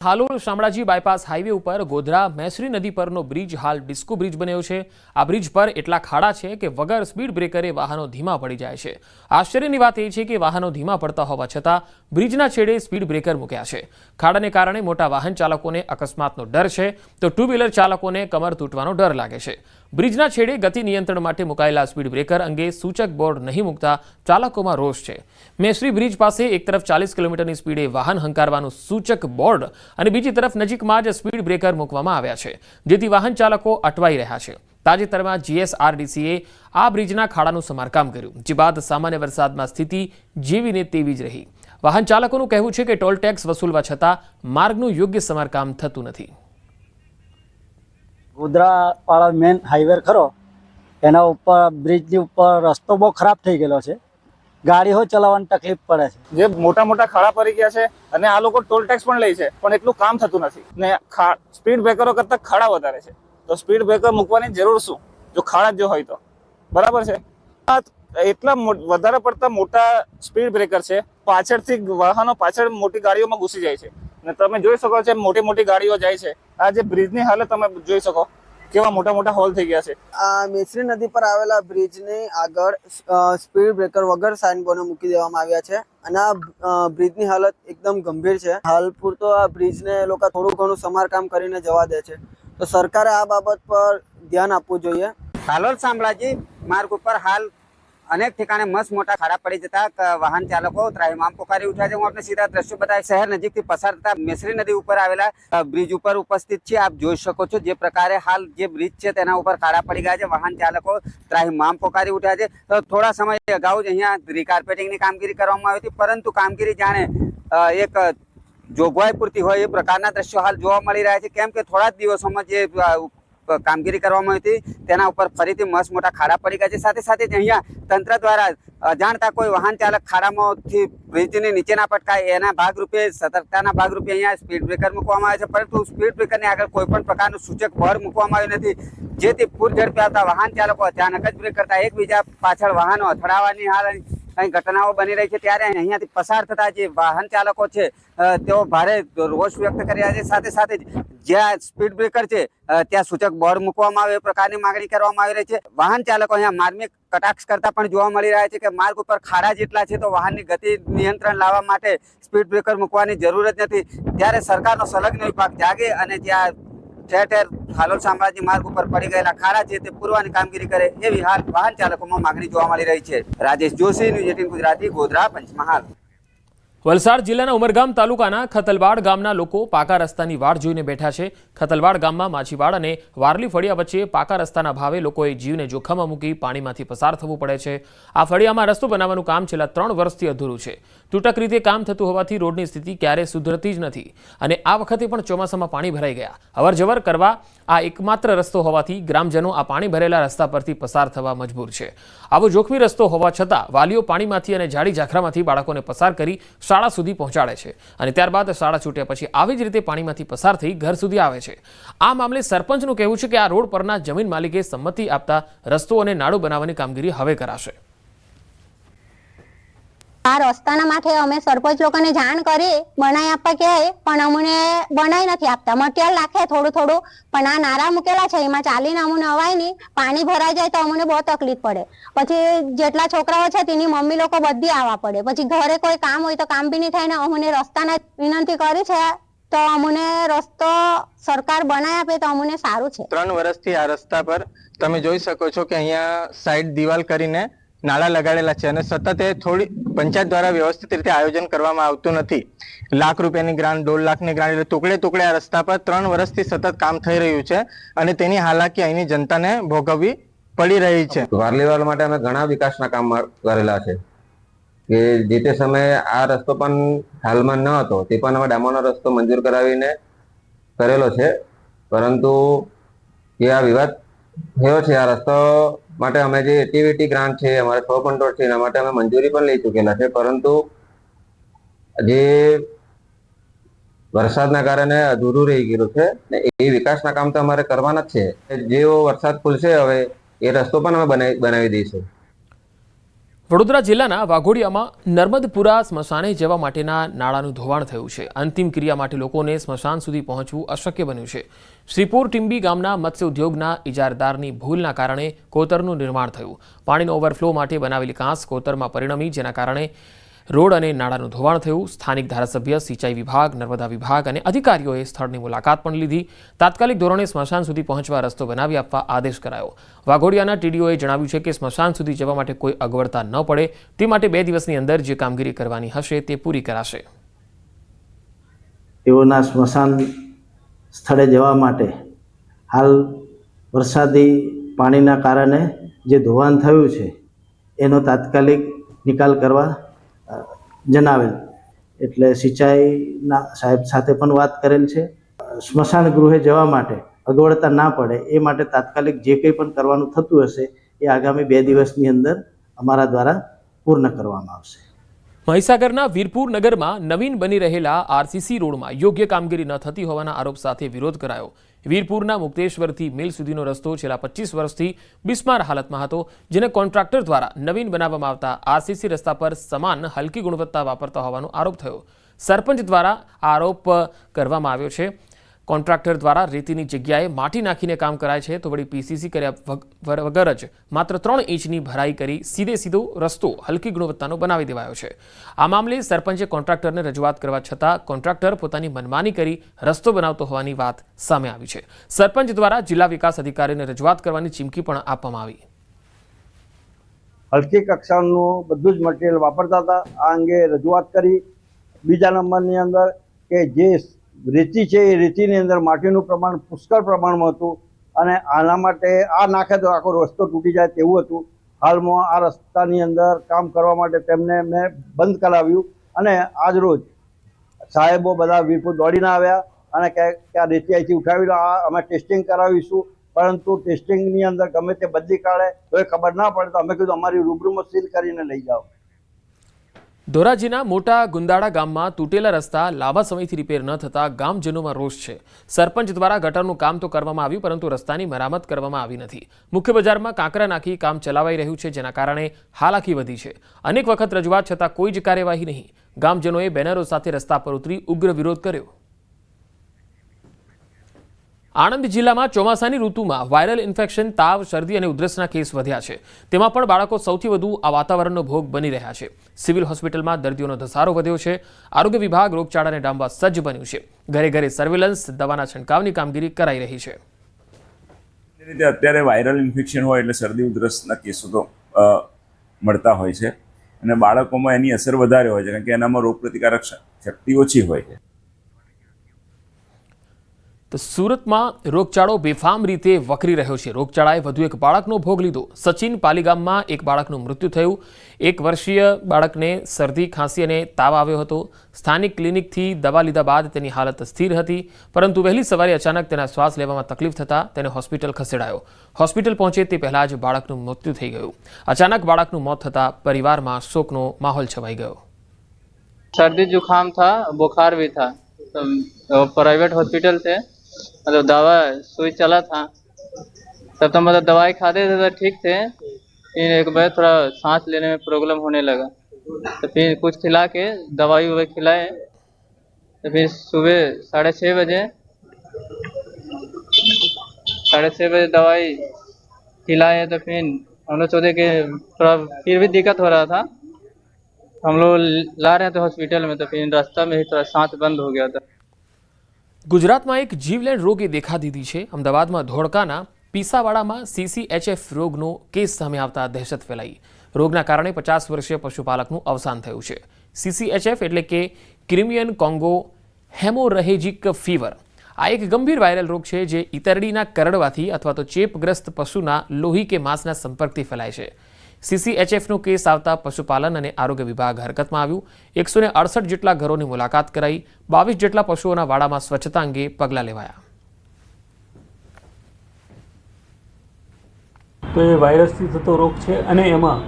Halol Shamlaji bypass highway ઉપર ગોધરા મેસરી નદી પરનો બ્રિજ હાલ ડિસ્કો બ્રિજ બન્યો છે। આ બ્રિજ પર એટલા ખાડા છે કે વગર સ્પીડ બ્રેકરે વાહનો ધીમા પડી જાય છે। આશ્ચર્યની વાત એ છે કે વાહનો ધીમા પડતા હોવા છતાં બ્રિજના છેડે સ્પીડ બ્રેકર મૂક્યા છે। ખાડાને કારણે મોટા વાહન ચાલકોને અકસ્માતનો ડર છે તો ટુ વ્હીલર ચાલકોને કમર તૂટવાનો ડર લાગે છે। બ્રિજના છેડે ગતિ નિયંત્રણ માટે મુકાયેલા સ્પીડ બ્રેકર અંગે સૂચક બોર્ડ નહીં મૂકતા ચાલકોમાં રોષ છે। મેસરી બ્રિજ પાસે એક તરફ 40 કિલોમીટરની સ્પીડે વાહન હંકારવાનું સૂચક બોર્ડ અને બીજી તરફ નજીકમાં જ સ્પીડ બ્રેકર મૂકવામાં આવ્યા છે, જેથી વાહન ચાલકો અટવાઈ રહ્યા છે। તાજેતરમાં જીએસઆરડીસીએ આ બ્રિજના ખાડાનું સમારકામ કર્યું, જે બાદ સામાન્ય વરસાદમાં સ્થિતિ જેવીને તેવી જ રહી। વાહન ચાલકોનું કહેવું છે કે ટોલ ટેક્સ વસૂલવા છતાં માર્ગનું યોગ્ય સમારકામ થતું નથી। ગોધરા વાળા મેન હાઈવે ખરો, એના ઉપર બ્રિજની ઉપર રસ્તો બહુ ખરાબ થઈ ગયેલો છે। ગાડીઓ ચલાવવાની તકલીફ પડે છે। જે મોટા મોટા ખાડા પડી ગયા છે અને આ લોકો ટોલ ટેક્સ પણ લે છે, પણ એટલું કામ થતું નથી ને સ્પીડ બ્રેકરો કરતા ખાડા વધારે છે। તો સ્પીડ બ્રેકર મૂકવાની જરૂર શું, જો ખાડા જો હોય તો બરાબર છે। એટલા વધારે પડતા મોટા સ્પીડ બ્રેકર છે, પાછળથી વાહનો પાછળ મોટી ગાડીઓમાં ઘૂસી જાય છે ને તમે જોઈ શકો છો મોટી મોટી ગાડીઓ જાય છે। આ જે બ્રિજની હાલત તમે જોઈ શકો કેવા મોટા મોટા હોલ થઈ ગયા છે। આ મેસરી નદી પર આવેલા બ્રિજની આગળ સ્પીડ બ્રેકર વગર સાઇન બોર્ડ મૂકી દેવામાં આવ્યા છે અને આ બ્રિજની હાલત એકદમ ગંભીર છે। હાલ પૂરતો આ બ્રિજને લોકો થોડું ઘણું સમારકામ કરીને જવા દે છે, તો સરકારે આ બાબત પર ધ્યાન આપવું જોઈએ। હાલોલ શામળાજી માર્ગ ઉપર હાલ अनेक ठिकाने मस्त मोटा खाड़ा पड़ी जता वाहन चालको ત્રાહિમામ પોકારી ઉઠ્યા છે। હું આપને સીધા દ્રશ્યો બતાવી શહેર નજીકથી પસાર થતા મેસરી નદી ઉપર આવેલા બ્રિજ ઉપર ઉપસ્થિત છે। આપ જોઈ શકો છો જે પ્રકારે હાલ જે બ્રિજ છે તેના ઉપર ખાડા પડી ગયા છે, વાહન ચાલકો ત્રાહિમામ પોકારી ઉઠ્યા છે। થોડા સમય અગાઉ જ અહીંયા રીકાર્પેટિંગની કામગીરી કરવામાં આવી હતી, પરંતુ કામગીરી જાણે એક જોગવાઈ પૂરતી હોય એ પ્રકારના દ્રશ્યો હાલ જોવા મળી રહ્યા છે, કેમ કે થોડા જ દિવસોમાં જે કામગીરી કરવામાં આવી હતી તેના ઉપર ફરીથી મસ્ત મોટા ખાડા પડી ગયા છે। સાથે સાથે જ અહીંયા તંત્ર દ્વારા અજાણતા કોઈ વાહન ચાલક ખાડામાંથી બ્રિજની નીચે ના પટકાય એના ભાગરૂપે સતર્કતાના ભાગરૂપે અહીંયા સ્પીડ બ્રેકર મૂકવામાં આવે છે, પરંતુ સ્પીડ બ્રેકરની આગળ કોઈ પણ પ્રકારનું સૂચક બોર્ડ મૂકવામાં આવ્યું નથી, જેથી પૂર ઝડપે આવતા વાહન ચાલકો અચાનક જ બ્રેક કરતા એકબીજા પાછળ વાહનો અથડાવાની હાલ અહીં ઘટનાઓ બની રહી છે। ત્યારે અહીંયાથી પસાર થતા જે વાહન ચાલકો છે તેઓ ભારે રોષ વ્યક્ત કરી રહ્યા છે। સાથે સાથે જ જ્યાં સ્પીડ બ્રેકર છે ત્યાં સૂચક બોર્ડ મૂકવામાં આવે એ પ્રકારની માંગણી કરવામાં આવી રહી છે। વાહન ચાલકો અહીંયા માર્મિક કટાક્ષ કરતા પણ જોવા મળી રહ્યા છે કે માર્ગ ઉપર ખાડા જેટલા છે તો વાહનની ગતિ નિયંત્રણ લાવવા માટે સ્પીડ બ્રેકર મૂકવાની જરૂર જ નથી। ત્યારે સરકારનો સંલગ્ન વિભાગ જાગે અને જ્યાં ઠેર ઠેર હાલોલ શામળાજી માર્ગ ઉપર પડી ગયેલા ખાડા છે તે પૂરવાની કામગીરી કરે એવી હાલ વાહન ચાલકોમાં માંગણી જોવા મળી રહી છે। રાજેશ જોશી, ન્યૂઝ 18 ગુજરાતી, ગોધરા, પંચમહાલ। વલસાડ જિલ્લાના ઉમરગામ તાલુકાના ખતલવાડ ગામના લોકો પાકા રસ્તાની વાટ જોઈને બેઠા છે। ખતલવાડ ગામમાં માછીવાડ અને વારલી ફળિયા વચ્ચે પાકા રસ્તાના ભાવે લોકોએ જીવને જોખમમાં મૂકી પાણીમાંથી પસાર થવું પડે છે। આ ફળિયામાં રસ્તો બનાવવાનું કામ છેલ્લા 3 વર્ષથી અધૂરું છે। તૂટક રીતે કામ થતું હોવાથી રોડની સ્થિતિ ક્યારેય સુધરતી જ નથી અને આ વખતે પણ ચોમાસામાં પાણી ભરાઈ ગયા। અવરજવર કરવા આ એકમાત્ર રસ્તો હોવાથી ગ્રામજનો આ પાણી ભરેલા રસ્તા પરથી પસાર થવા મજબૂર છે। આવો જોખમી રસ્તો હોવા છતાં વાલીઓ પાણીમાંથી અને ઝાડી ઝાખરામાંથી બાળકોને પસાર કરી શાળા સુધી પહોંચાડે છે અને ત્યારબાદ શાળા છૂટ્યા પછી આવી જ રીતે પાણીમાંથી પસાર થઈ ઘર સુધી આવે છે। આ મામલે સરપંચનું કહેવું છે કે આ રોડ પરના જમીન માલિકે સંમતિ આપતા રસ્તો અને નાળું બનાવવાની કામગીરી હવે કરાશે। આ રસ્તાના માટે અમે સરપંચ લોકોને જાણ કરી બનાવી આપવા કહે, પણ અમને બનાવી નથી આપતા। મટીરિયલ નાખે થોડું થોડું, પણ આ નારા મૂકેલા છે એમાં ચાલીને અમને અવાય નહીં। પાણી ભરાઈ જાય તો અમને બહુ તકલીફ પડે। પછી જેટલા છોકરાઓ છે તેની મમ્મી લોકો બધી આવવા પડે। પછી ઘરે કોઈ કામ હોય તો કામ બી નહીં થાય ને અમને રસ્તાના વિનંતી કરી છે તો અમને રસ્તો સરકાર બનાવી આપે તો અમને સારું છે। 3 વર્ષથી આ રસ્તા પર તમે જોઈ શકો છો કે અહીંયા સાઈડ દિવાલ કરીને નાળા લગાડેલા છે અને સતત એ થોડી પંચાયત દ્વારા વ્યવસ્થિત રીતે આયોજન કરવામાં આવતું નથી। લાખ રૂપિયાની ગ્રાન્ટ, 1.5 લાખની ગ્રાન્ટ એટલે ટુકડે ટુકડે આ રસ્તા પર 3 વર્ષથી સતત કામ થઈ રહ્યું છે અને તેની હાલાકી અહીંની જનતાને ભોગવવી પડી રહી છે। વારલીવાલ માટે અમે ઘણા વિકાસના કામ કરેલા છે કે જે તે સમયે આ રસ્તો પણ હાલમાં ન હતો, તે પણ અમે ડામરનો રસ્તો મંજૂર કરાવીને કરેલો છે, પરંતુ એ આ વિવાદ થયો છે। આ રસ્તો માટે અમે જે એક્ટિવિટી ગ્રાન્ટ છે, અમારે 6.5 છે, એના માટે અમે મંજૂરી પણ લઈ ચૂકેલા છે, પરંતુ જે વરસાદના કારણે અધૂરું રહી ગયેલું છે ને એ વિકાસના કામ તો અમારે કરવાના જ છે। જેવો વરસાદ ખુલશે હવે એ રસ્તો પણ અમે બનાવી દઈશું। વડોદરા જિલ્લાના વાઘોડિયામાં નર્મદપુરા સ્મશાને જવા માટેના નાળાનું ધોવાણ થયું છે. અંતિમ ક્રિયા માટે લોકોને સ્મશાન સુધી પહોંચવું અશક્ય બન્યું છે. શ્રીપુર ટીમ્બી ગામના મત્સ્ય ઉદ્યોગના ઇજારદારની ભૂલના કારણે કોતરનું નિર્માણ થયું. પાણીનો ઓવરફ્લો માટે બનાવેલી કાંસ કોતરમાં પરિણમી, જેના કારણે રોડ અને નાળાનું ધોવાણ થયું. સ્થાનિક ધારાસભ્ય, સિંચાઈ વિભાગ, નર્મદા વિભાગ અને અધિકારીઓએ સ્થળની મુલાકાત પણ લીધી. તાત્કાલિક ધોરણે સ્મશાન સુધી પહોંચવા રસ્તો બનાવી આપવા આદેશ કરાયો. વાઘોડિયાના ટીડીઓએ જણાવ્યું છે કે સ્મશાન સુધી જવા માટે કોઈ અગવડતા ન પડે તે માટે 2 દિવસની અંદર જે કામગીરી કરવાની હશે તે પૂરી કરાશે. તેઓના સ્મશાન સ્થળે જવા માટે હાલ વરસાદી પાણીના કારણે જે ધોવાણ થયું છે એનો તાત્કાલિક નિકાલ કરવા જણાવેલ. એટલે સિંચાઈના સાહેબ સાથે પણ વાત કરેલ છે. સ્મશાન ગૃહે જવા માટે અગવડતા ના પડે એ માટે તાત્કાલિક જે કંઈ પણ કરવાનું થતું હશે એ આગામી 2 દિવસની અંદર અમારા દ્વારા પૂર્ણ કરવામાં આવશે. મહીસાગરના વીરપુર નગરમાં નવીન બની રહેલા આરસીસી રોડમાં યોગ્ય કામગીરી ન થતી હોવાના આરોપ સાથે વિરોધ કરાયો. વીરપુરના મુક્તેશ્વરથી મિલ સુધીનો રસ્તો છેલ્લા 25 વર્ષથી બિસ્માર હાલતમાં હતો, જેને કોન્ટ્રાક્ટર દ્વારા નવીન બનાવવામાં આવતા આરસીસી રસ્તા પર સમાન હલકી ગુણવત્તા વાપરતા હોવાનો આરોપ થયો. સરપંચ દ્વારા આરોપ કરવામાં આવ્યો છે. કોન્ટ્રાક્ટર દ્વારા રેતીની જગ્યાએ માટી નાખીને કામ કરાય છે, તો વળી પીસીસી કર્યા વગર જ માત્ર 3 ઇંચની ભરાઈ કરી સીધો રસ્તો હલકી ગુણવત્તાનો બનાવી દેવાયો છે. આ મામલે સરપંચે કોન્ટ્રાક્ટરને રજૂઆત કરવા છતાં કોન્ટ્રાક્ટર પોતાની મનમાની કરી રસ્તો બનાવતો હોવાની વાત સામે આવી છે. સરપંચ દ્વારા જિલ્લા વિકાસ અધિકારીને રજૂઆત કરવાની ચીમકી પણ આપવામાં આવી. હલકી કક્ષાનું બધું જ મટીરિયલ વાપરતા હતા. આ અંગે રજૂઆત કરી. બીજા નંબરની અંદર કે જે રેતી છે એ રેતીની અંદર માટીનું પ્રમાણ પુષ્કળ પ્રમાણમાં હતું અને આના માટે આ નાખે તો આખો રસ્તો તૂટી જાય તેવું હતું. હાલમાં આ રસ્તાની અંદર કામ કરવા માટે તેમને મેં બંધ કરાવ્યું અને આજ રોજ સાહેબો બધા વીરપુર દોડીને આવ્યા અને કે આ રેતી અહીંથી ઉઠાવી લો, આ અમે ટેસ્ટિંગ કરાવીશું. પરંતુ ટેસ્ટિંગની અંદર ગમે તે બદલી કાઢે તો એ ખબર ના પડે, તો અમે કીધું અમારી રૂબરૂમાં સીલ કરીને લઈ જાઓ. ધોરાજીના મોટા ગુંદાળા ગામમાં તૂટેલા રસ્તા લાંબા સમયથી રિપેર ન થતા ગામજનોમાં રોષ છે. સરપંચ દ્વારા ગટરનું કામ તો કરવામાં આવ્યું, પરંતુ રસ્તાની મરામત કરવામાં આવી નથી. મુખ્ય બજારમાં કાંકરા નાખી કામ ચલાવાઈ રહ્યું છે, જેના કારણે હાલાકી વધી છે. અનેક વખત રજૂઆત છતાં કોઈ જ કાર્યવાહી નહીં. ગામજનોએ બેનરો સાથે રસ્તા પર ઉતરી ઉગ્ર વિરોધ કર્યો. આણંદ જિલ્લામાં ચોમાસાની ઋતુમાં વાયરલ ઇન્ફેક્શન, તાવ, શરદી અને ઉધરસના કેસ વધ્યા છે. તેમાં પણ બાળકો સૌથી વધુ આ વાતાવરણનો ભોગ બની રહ્યા છે. સિવિલ હોસ્પિટલમાં દર્દીઓનો ધસારો વધ્યો છે. આરોગ્ય વિભાગ રોગચાળાને ડામવા સજ્જ બન્યું છે. ઘરે ઘરે સર્વેલન્સ, દવાના છંટકાવની કામગીરી કરાઈ રહી છે. રીતે અત્યારે વાયરલ ઇન્ફેક્શન હોય એટલે શરદી ઉધરસના કેસો તો મળતા હોય છે અને બાળકોમાં એની અસર વધારે હોય છે, કારણ કે એનામાં રોગપ્રતિકારક શક્તિ ઓછી હોય છે. તો સુરતમાં રોગચાળો બેફામ રીતે વકરી રહ્યો છે. રોગચાળાએ વધુ એક બાળકનો ભોગ લીધો. સચિન પાલીગામમાં એક બાળકનું મૃત્યુ થયું. 1 વર્ષીય બાળકને શરદી, ખાંસી અને તાવ આવ્યો હતો. સ્થાનિક ક્લિનિકથી દવા લીધા બાદ તેની હાલત સ્થિર હતી, પરંતુ વહેલી સવારે અચાનક તેના શ્વાસ લેવામાં તકલીફ થતાં તેને હોસ્પિટલ ખસેડાયો. હોસ્પિટલ પહોંચે તે પહેલા જ બાળકનું મૃત્યુ થઈ ગયું. અચાનક બાળકનું મોત થતાં પરિવારમાં શોકનો માહોલ છવાઈ ગયો. सर्दी जुकाम था, बुखार भी था, तो प्राइवेट हॉस्पिटल से मतलब दवा सुई चला था, तब तो मतलब दवाई खाते थे तो ठीक थे. फिर एक बार थोड़ा सांस लेने में प्रॉब्लम होने लगा, तो फिर कुछ खिला के दवाई ववाई खिलाए. तो फिर सुबह 6:30 बजे दवाई खिलाए. तो फिर हम लोग सोचे कि थोड़ा फिर भी दिक्कत हो रहा था, हम लोग ला रहे थे हॉस्पिटल में. तो फिर रास्ता में ही थोड़ा सांस बंद हो गया था. ગુજરાતમાં એક જીવલેણ રોગે દેખા દીધી છે. અમદાવાદમાં ધોળકાના પીસાવાડામાં CCHF રોગનો કેસ સામે આવતા દહેશત ફેલાઈ. રોગના કારણે 50 વર્ષીય પશુપાલકનું અવસાન થયું છે. CCHF એટલે કે ક્રિમિયન કોંગો હેમોરેજિક ફીવર. આ એક ગંભીર વાયરલ રોગ છે જે ઈતરડીના કરડવાથી અથવા તો ચેપગ્રસ્ત પશુના લોહી કે માંસના સંપર્કથી ફેલાય છે. CCHFનો કેસ આવતા પશુપાલન અને આરોગ્ય વિભાગ હરકતમાં આવ્યું. 168 જેટલા ઘરોની મુલાકાત કરાઈ. 22 જેટલા પશુઓના વાડામાં સ્વચ્છતા અંગે પગલાં લેવાયા. તો એ વાયરસથી થતો રોગ છે અને એમાં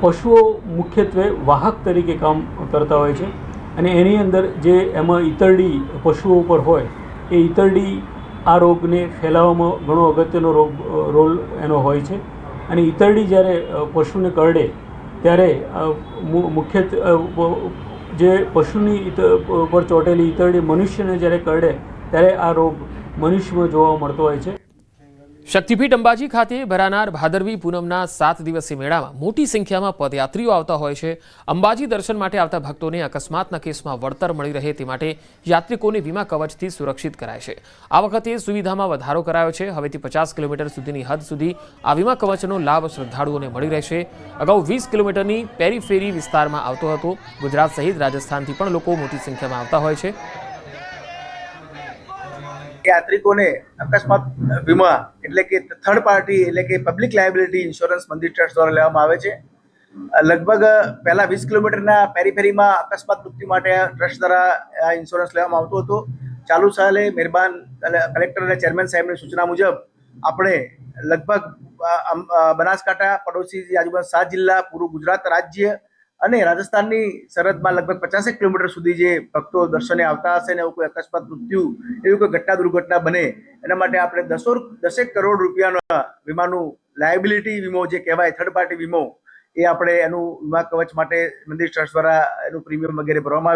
પશુઓ મુખ્યત્વે વાહક તરીકે કામ કરતા હોય છે અને એની અંદર જે એમાં ઈતરડી પશુઓ ઉપર હોય એ ઈતરડી આ રોગને ફેલાવવામાં ઘણો અગત્યનો રોલ એનો હોય છે. અને ઈતરડી જ્યારે પશુને કરડે ત્યારે મુખ્યત્વે જે પશુની પર ચોંટેલી ઈતરડી મનુષ્યને જ્યારે કરડે ત્યારે આ રોગ મનુષ્યમાં જોવા મળતો હોય છે. શક્તિપીઠ અંબાજી ખાતે ભરાનાર ભાદરવી પૂનમના 7 દિવસીય મેળામાં મોટી સંખ્યામાં પદયાત્રીઓ આવતા હોય છે. અંબાજી દર્શન માટે આવતા ભક્તોને અકસ્માતના કેસમાં વળતર મળી રહે તે માટે યાત્રિકોને વીમા કવચથી સુરક્ષિત કરાય છે. આ વખતે સુવિધામાં વધારો કરાયો છે. હવેથી 50 કિલોમીટર સુધીની હદ સુધી આ વીમા કવચનો લાભ શ્રદ્ધાળુઓને મળી રહેશે. અગાઉ 20 કિલોમીટરની પેરીફેરી વિસ્તારમાં આવતો હતો. ગુજરાત સહિત રાજસ્થાનથી પણ લોકો મોટી સંખ્યામાં આવતા હોય છે. યાત્રિકોને અકસ્માત વીમા એટલે કે થર્ડ પાર્ટી એટલે કે પબ્લિક લાયબિલિટી ઇન્સ્યોરન્સ મંદિર ટ્રસ્ટ દ્વારા લેવામાં આવે છે. લગભગ પહેલા 20 કિલોમીટરના પેરીફેરીમાં અકસ્માત મૃત્યુ માટે ટ્રસ્ટ દ્વારા ઇન્સ્યોરન્સ લેવામાં આવતો હતો. ચાલુ સાલે મહેરબાન કલેક્ટર અને ચેરમેન સાહેબની સૂચના મુજબ આપણે લગભગ બનાસકાંઠા પડોશી આજુબાજુ 7 જિલ્લા, પૂરું ગુજરાત રાજ્ય અને રાજસ્થાનની સરહદમાં લગભગ 50 કિલોમીટર સુધી જે ભક્તો દર્શને આવતા હશે ને એવું કોઈ અકસ્માત મૃત્યુ એવી કોઈ ઘટના દુર્ઘટના બને એના માટે આપણે 10 કરોડ રૂપિયાનો વીમાનું લાયબિલિટી વીમો જે કહેવાય થર્ડ પાર્ટી વીમો એ આપણે એનું વીમા કવચ માટે મંદિર ટ્રસ્ટ દ્વારા એનું પ્રીમિયમ વગેરે ભરવામાં આવે.